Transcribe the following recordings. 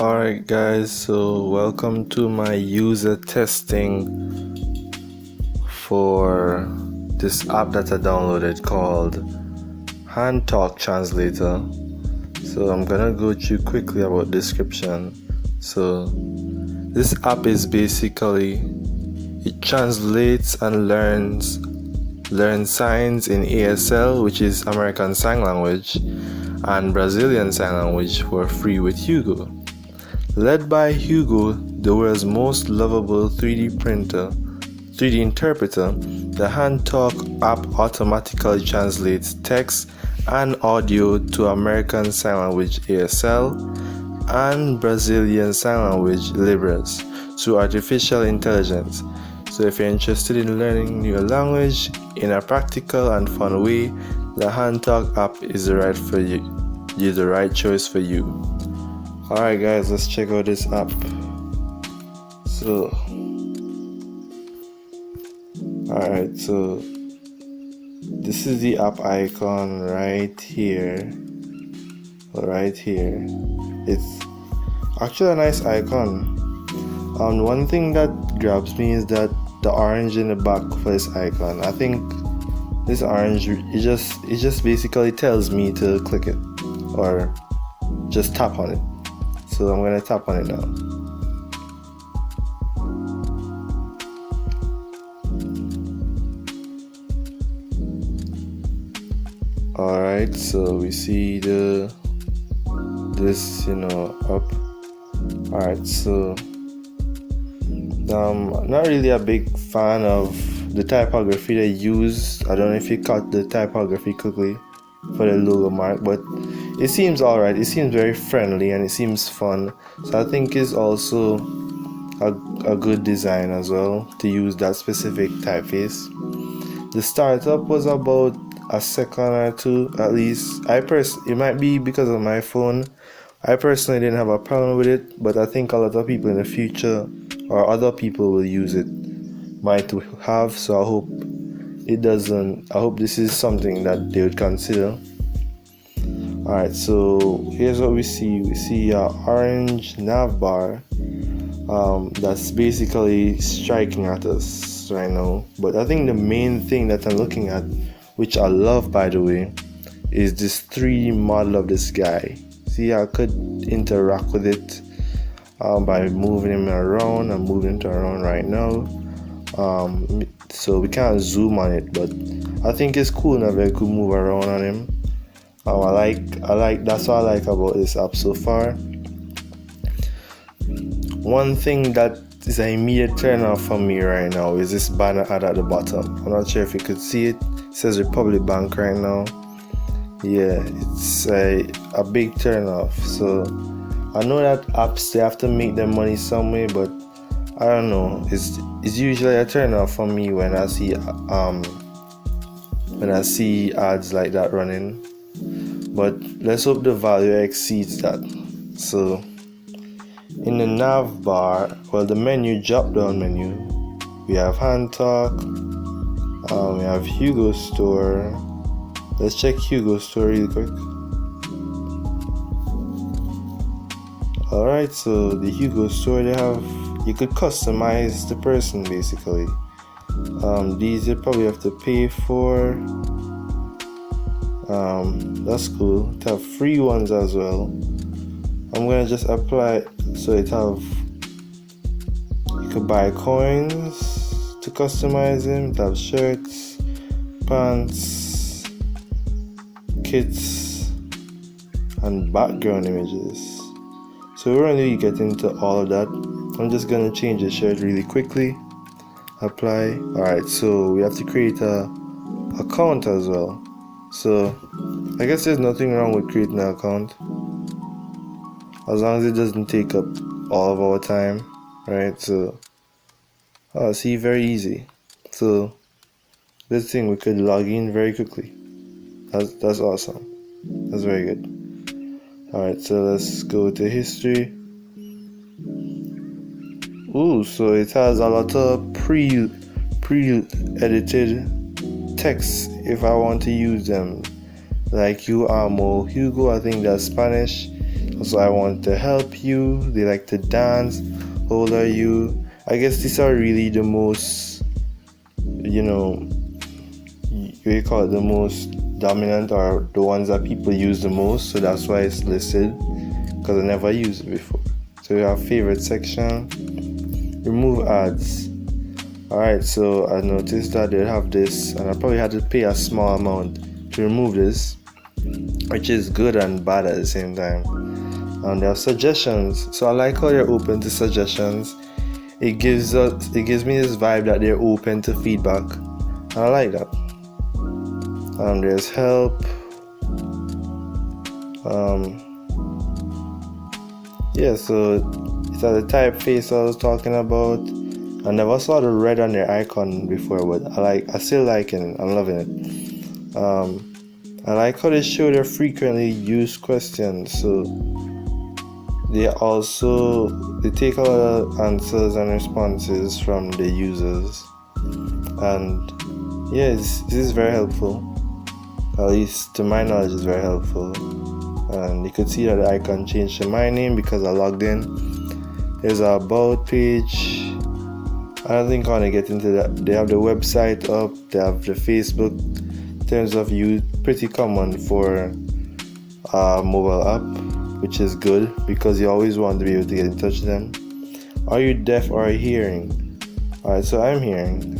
Alright guys, so welcome to my user testing for this app that I downloaded called HandTalk Translator. So I'm gonna go through quickly about description. So this app is basically, it translates and learns signs in ASL, which is American Sign Language, and Brazilian Sign Language for free with Hugo. Led by Hugo, the world's most lovable 3D interpreter, the HandTalk app automatically translates text and audio to American Sign Language ASL and Brazilian Sign Language Libras through artificial intelligence. So if you're interested in learning new language in a practical and fun way, the HandTalk app is the right choice for you. Alright guys, let's check out this app. So this is the app icon right here. It's actually a nice icon. One thing that grabs me is that the orange in the back for this icon. I think this orange, it just basically tells me to click it or just tap on it. So I'm gonna tap on it now. Alright, so we see this up. Alright, so I'm not really a big fan of the typography they use. I don't know if you caught the typography quickly for the logo mark, but it seems alright. It seems very friendly and it seems fun. So I think it's also a good design as well to use that specific typeface. The startup was about a second or two at least. It might be because of my phone. I personally didn't have a problem with it, but I think a lot of people in the future or other people will use it might have. So I hope it doesn't. I hope this is something that they would consider. Alright, so here's what we see. We see an orange nav bar that's basically striking at us right now. But I think the main thing that I'm looking at, which I love by the way, is this 3D model of this guy. See, I could interact with it by moving him around. I'm moving it around right now. So we can't zoom on it, but I think it's cool now that we could move around on him. I like that's what I like about this app so far. One thing that is an immediate turn off for me right now is this banner ad at the bottom. I'm not sure if you could see it. It says Republic Bank right now. Yeah, it's a big turn off. So I know that apps, they have to make their money some way, but I don't know. It's usually a turn off for me when I see ads like that running. But let's hope the value exceeds that. So in the nav bar, the menu, drop down menu, we have HandTalk, we have Hugo Store. Let's check Hugo Store real quick. Alright, so the Hugo Store, you could customize the person basically. These you probably have to pay for. That's cool. It have free ones as well. I'm gonna just apply, so you could buy coins to customize them. It have shirts, pants, kits, and background images. So we won't really get into all of that. I'm just gonna change the shirt really quickly. Apply. Alright, so we have to create a account as well. So I guess there's nothing wrong with creating an account as long as it doesn't take up all of our time, right? So see, very easy. So this thing, we could log in very quickly. That's awesome. That's very good. Alright, so let's go to history. Ooh, so it has a lot of pre-edited text if I want to use them. Like you amo, Hugo, I think that's Spanish. Also, I want to help you. They like to dance. How old are you? I guess these are really the most, we call it the most dominant, or the ones that people use the most. So that's why it's listed, because I never used it before. So you have favorite section, remove ads. Alright, so I noticed that they have this, and I probably had to pay a small amount to remove this, which is good and bad at the same time. And they have suggestions, so I like how they're open to suggestions. It gives me this vibe that they're open to feedback, and I like that. There's help. So it's at the typeface I was talking about. I never saw the red on their icon before, but I still like it. I'm loving it. I like how they show their frequently used questions. So they take a lot of answers and responses from the users, and this is very helpful. At least to my knowledge, it's very helpful. And you could see that the icon changed to my name because I logged in. There's our about page. I don't think I want to get into that. They have the website up. They have the Facebook. Terms of use, pretty common for a mobile app, which is good because you always want to be able to get in touch with them. Are you deaf or hearing? Alright, so I'm hearing.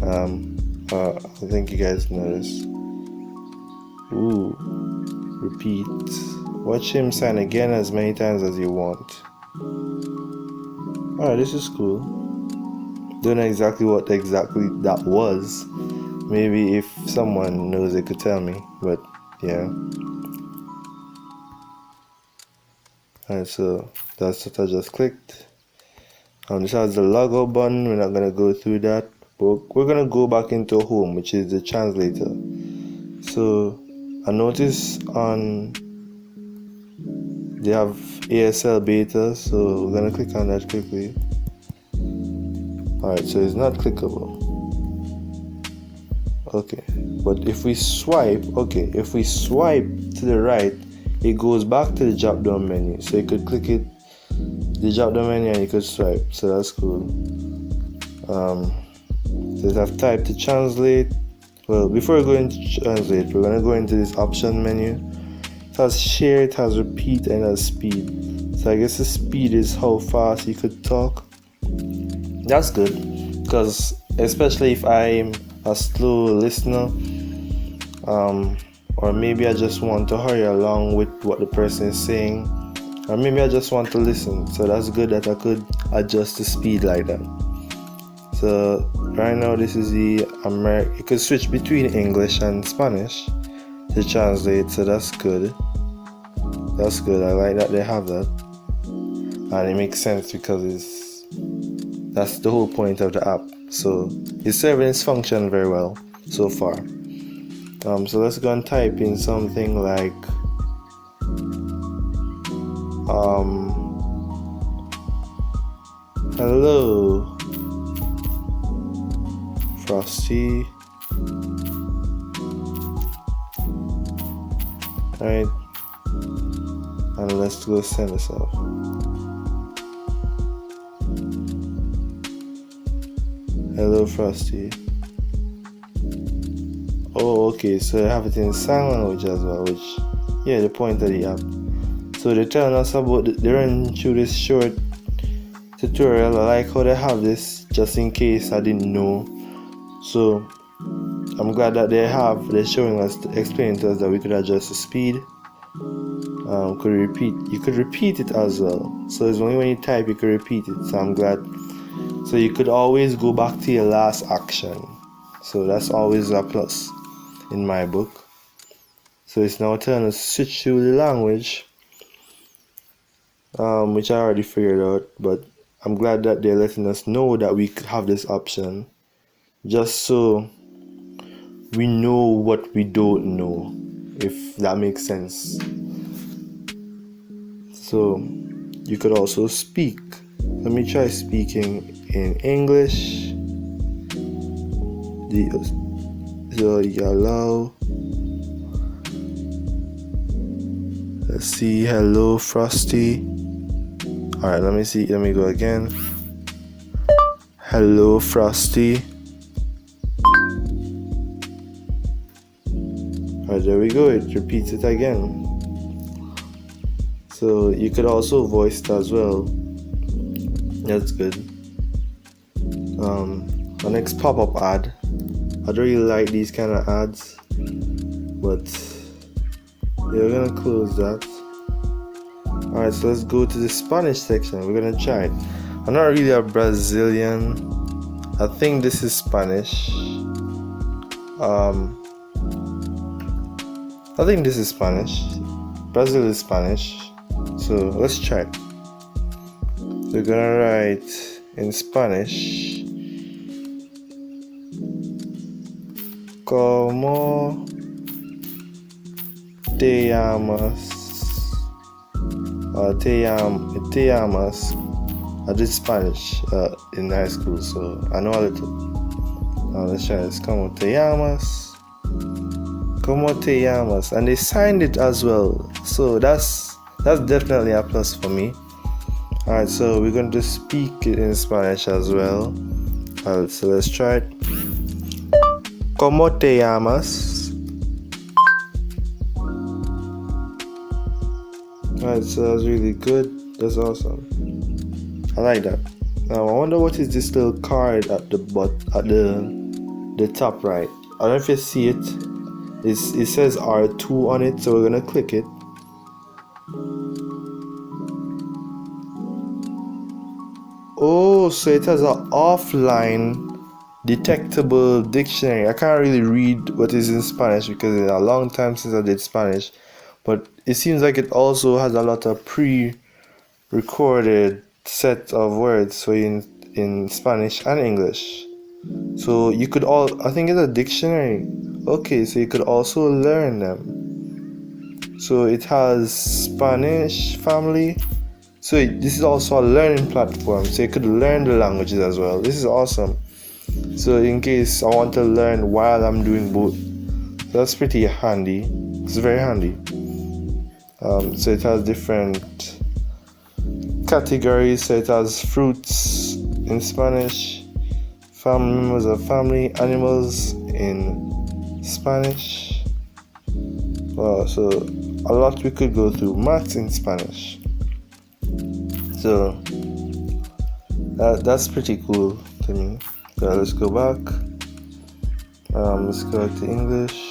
I think you guys noticed. Ooh, repeat. Watch him sign again as many times as you want. Alright, this is cool. Don't know exactly what that was. Maybe if someone knows, they could tell me. But yeah. Alright, so that's what I just clicked. This has the logo button. We're not gonna go through that. But we're gonna go back into home, which is the translator. So I notice they have ASL beta, so we're gonna click on that quickly. Alright, so it's not clickable. Okay, but if we swipe to the right, it goes back to the drop down menu. So you could click it, the drop down menu, and you could swipe. So that's cool. So you have type to translate. Well, before we go into translate, we're gonna go into this option menu. It has share, it has repeat, and it has speed. So I guess the speed is how fast you could talk. That's good, because especially if I'm a slow listener, or maybe I just want to hurry along with what the person is saying, or maybe I just want to listen. So that's good that I could adjust the speed like that. So right now this is the you could switch between English and Spanish to translate, so that's good. I like that they have that, and it makes sense because that's the whole point of the app. So it's serving its function very well so far. So let's go and type in something like hello Frosty. Alright, and let's go send this off. Hello Frosty. Oh, okay, so they have it in sign language as well, which, the point of the app. So they're telling us about, they're running through this short tutorial. I like how they have this, just in case I didn't know. So I'm glad that they're showing us, explaining to us that we could adjust the speed. You could repeat it as well. So it's only when you type you could repeat it. So I'm glad. So you could always go back to your last action. So that's always a plus in my book. So it's now telling us to switch to the language, which I already figured out, but I'm glad that they're letting us know that we could have this option, just so we know what we don't know, if that makes sense. So you could also speak. Let me try speaking in English. So you allow. Let's see. Hello, Frosty. Alright, let me see. Let me go again. Hello, Frosty. Alright, there we go. It repeats it again. So you could also voice it as well. That's good. The next pop-up ad. I don't really like these kind of ads, but yeah, we're gonna close that. Alright, so let's go to the Spanish section. We're gonna try it. I'm not really a Brazilian. I think this is Spanish. I think this is Spanish. Brazil is Spanish. So let's try it. We're gonna write in Spanish. ¿Cómo te llamas? Te llamas. I did Spanish in high school, so I know a little. Now let's try this. ¿Cómo te llamas? ¿Cómo te llamas? And they signed it as well, so that's definitely a plus for me. Alright, so we're going to speak it in Spanish as well. Alright, so let's try it. ¿Cómo te llamas? Alright, so that's really good. That's awesome. I like that. Now I wonder what is this little card at the top right. I don't know if you see it. It says R2 on it, so we're gonna click it. Oh, so it has an offline detectable dictionary. I can't really read what is in Spanish because it's a long time since I did Spanish, but it seems like it also has a lot of pre-recorded set of words for in Spanish and English. So you could I think it's a dictionary. Okay, so you could also learn them. So it has Spanish family. So this is also a learning platform, so you could learn the languages as well. This is awesome. So in case I want to learn while I'm doing both, that's pretty handy. It's very handy. So it has different categories. So it has fruits in Spanish, family members of family, animals in Spanish. Wow, so a lot we could go through. Maths in Spanish. So that's pretty cool to me. So let's go back. Let's go to English.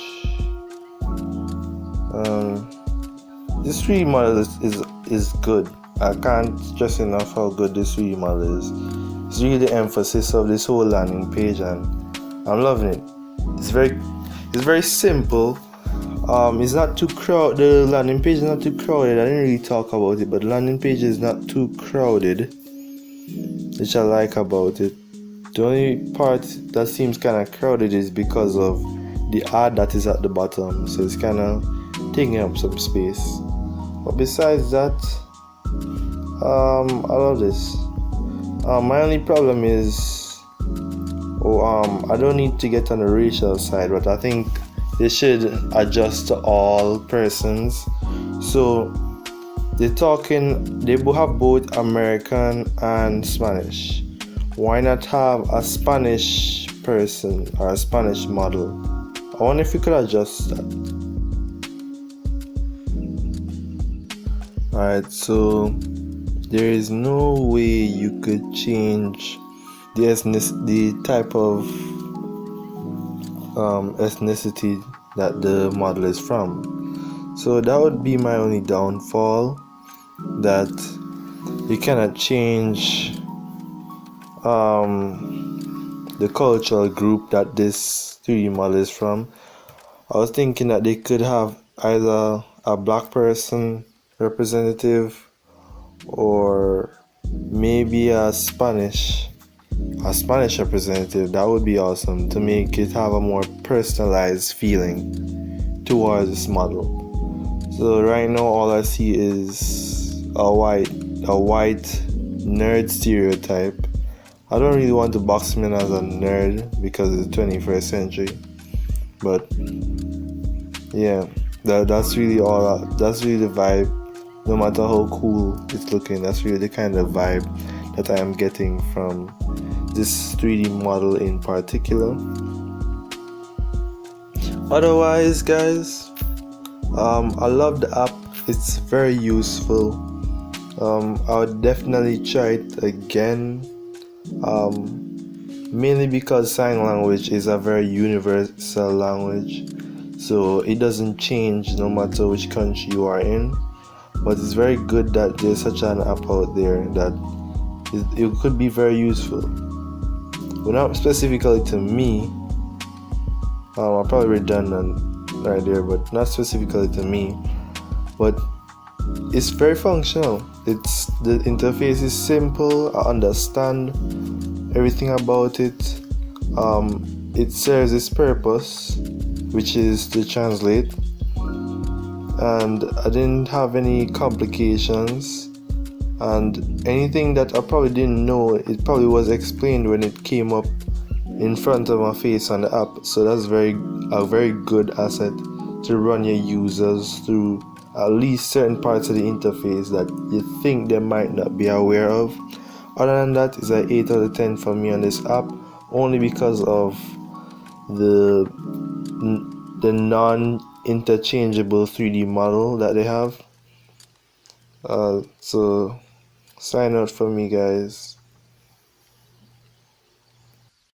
This 3D model is good. I can't stress enough how good this 3D model is. It's really the emphasis of this whole landing page, and I'm loving it. It's very simple. It's not too crowded. The landing page is not too crowded. I didn't really talk about it, but the landing page is not too crowded, which I like about it. The only part that seems kind of crowded is because of the ad that is at the bottom, so it's kind of taking up some space. But besides that, I love this. My only problem is, I don't need to get on the racial side, but I think they should adjust to all persons. So they have both American and Spanish. Why not have a Spanish person or a Spanish model? I wonder if we could adjust that. Alright, so there is no way you could change the type of ethnicity that the model is from. So that would be my only downfall, that you cannot change the cultural group that this 3D model is from. I was thinking that they could have either a black person representative or maybe a Spanish representative. That would be awesome to make it have a more personalized feeling towards this model. So right now all I see is a white nerd stereotype. I don't really want to box him in as a nerd because it's the 21st century. But yeah, That's really all. That's really the vibe. No matter how cool it's looking, that's really the kind of vibe that I am getting from this 3D model in particular. Otherwise, guys, I love the app. It's very useful. I would definitely try it again. Mainly because sign language is a very universal language, so it doesn't change no matter which country you are in. But it's very good that there's such an app out there that it could be very useful. Well, not specifically to me. I'm probably redundant right there, but not specifically to me. But it's very functional. The interface is simple. I understand everything about it. It serves its purpose, which is to translate, and I didn't have any complications. And anything that I probably didn't know, it probably was explained when it came up in front of my face on the app. So that's a very good asset to run your users through at least certain parts of the interface that you think they might not be aware of. Other than that, it's an 8 out of 10 for me on this app, only because of the non-interchangeable 3D model that they have. So sign out for me, guys.